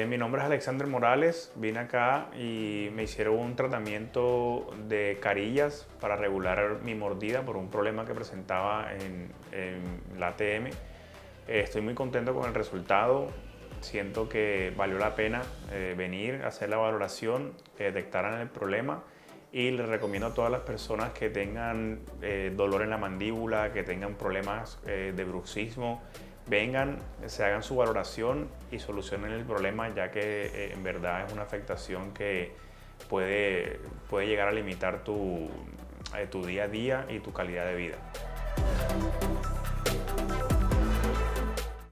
Mi nombre es Alexander Morales, vine acá y me hicieron un tratamiento de carillas para regular mi mordida por un problema que presentaba en la ATM. Estoy muy contento con el resultado, siento que valió la pena venir a hacer la valoración, que detectaran el problema y les recomiendo a todas las personas que tengan dolor en la mandíbula, que tengan problemas de bruxismo, vengan, se hagan su valoración y solucionen el problema, ya que en verdad es una afectación que puede llegar a limitar tu día a día y tu calidad de vida.